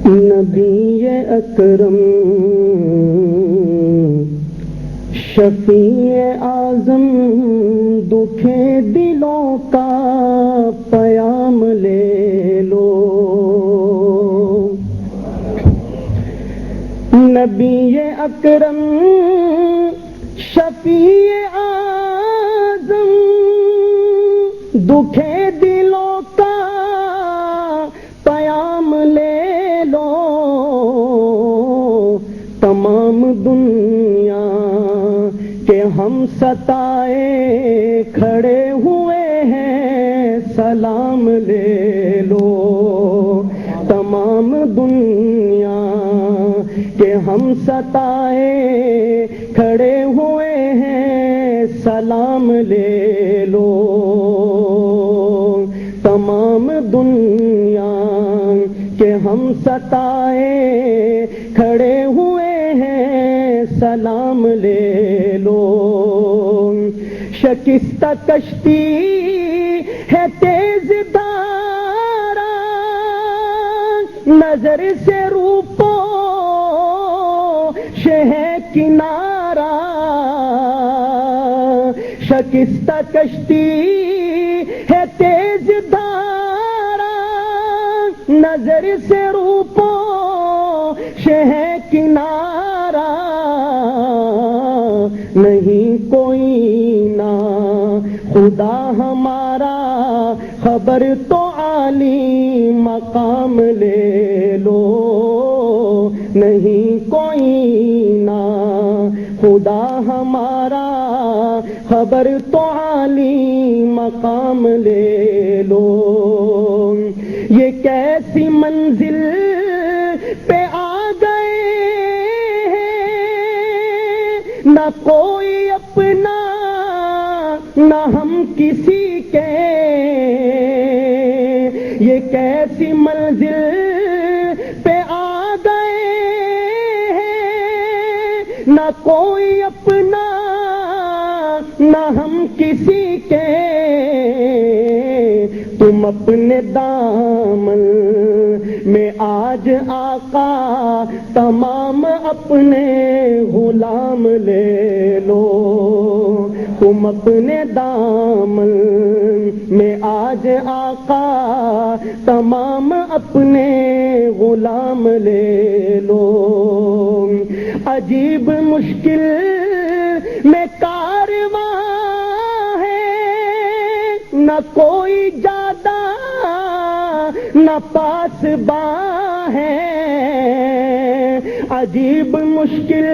نبی اکرم شفیع اعظم دکھے دلوں کا پیام لے لو. نبی اکرم شفیع اعظم دکھے دلوں کا پیام لے لو. تمام دنیا کہ ہم ستائے کھڑے ہوئے ہیں سلام لے لو. تمام دنیا کہ ہم ستائے کھڑے ہوئے ہیں سلام لے لو. تمام دنیا کہ ہم ستائے کھڑے ہوئے ہیں سلام لے لو. شکستہ کشتی ہے تیز دھارا نظر سے روپو ہے کنارہ. شکستہ کشتی ہے تیز دھارا نظر سے روپو ہے کنارہ. نہیں کوئی نہ خدا ہمارا خبر تو عالی مقام لے لو. نہیں کوئی نہ خدا ہمارا خبر تو عالی مقام لے لو. یہ کیسی منزل پہ آ گئے نہ کوئی اپنا نہ ہم کسی کے. یہ کیسی منزل پہ آ گئے نہ کوئی اپنا نہ ہم کسی کے. تم اپنے دامن میں آج آقا تمام اپنے غلام لے لو. تم اپنے دامن میں آج آقا تمام اپنے غلام لے لو. عجیب مشکل میں کارواں ہے نہ کوئی جادہ نہ پاس باں ہے. عجیب مشکل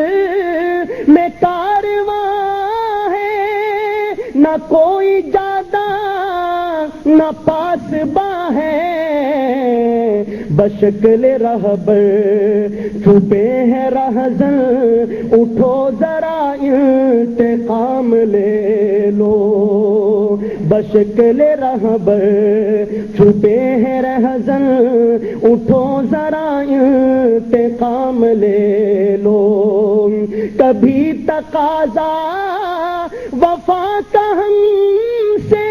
میں کارواں ہے نہ کوئی جادہ نہ پاس باں ہے. بشکل رہبر چھپے ہیں رہزن اٹھو ذرا انتقام لے لو. بشکل رہبر چھپے ہیں رہزن اٹھو ذرا انتقام لے لو. کبھی تقاضا وفا کا ہم سے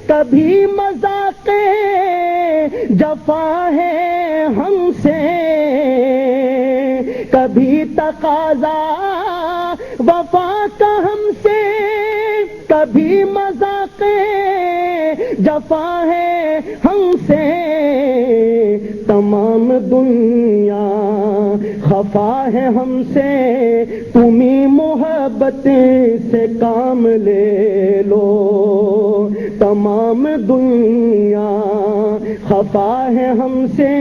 کبھی مذاق جفا ہے ہم سے. کبھی تقاضا وفا کا ہم سے کبھی مذاق جفا ہے ہم سے. تمام دنیا خفا ہے ہم سے تمہیں محبت سے کام لے لو. تمام دنیا خفا ہے ہم سے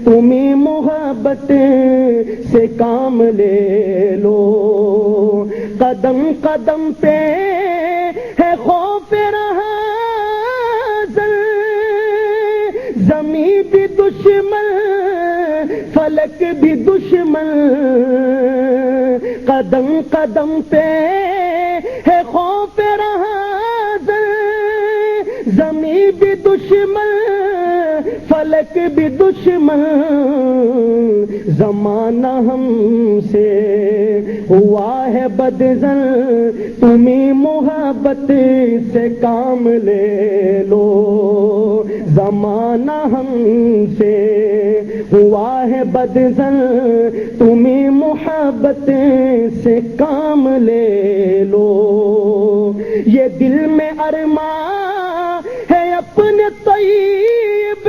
تمہیں محبت سے کام لے لو. قدم قدم پہ ہے خوف رہا زمین بھی دشمن فلک بھی دشمن. قدم قدم پہ ہے خوف رہا زمین بھی دشمن فلک بھی دشمن. زمانہ ہم سے ہوا ہے بدزن تمہیں محبت سے کام لے لو. زمانہ ہم سے ہوا ہے بدزن تمہیں محبت سے کام لے لو، یہ دل میں ارمان ہے اپنے طیب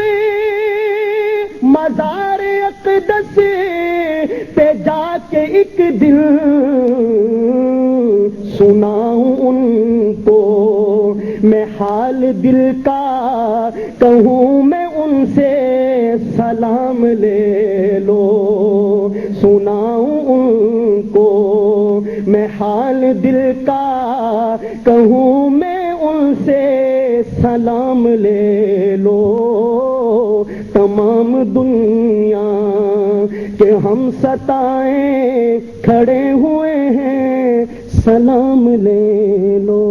مزار اقدس پہ جا کے ایک دن سناؤں ان کو میں حال دل کا، کہوں میں ان سے سلام لے لو، سناؤں ان کو میں حال دل کا، کہوں میں ان سے سلام لے لو، تمام دنیا کہ ہم ستائیں کھڑے ہوئے ہیں، سلام لے لو۔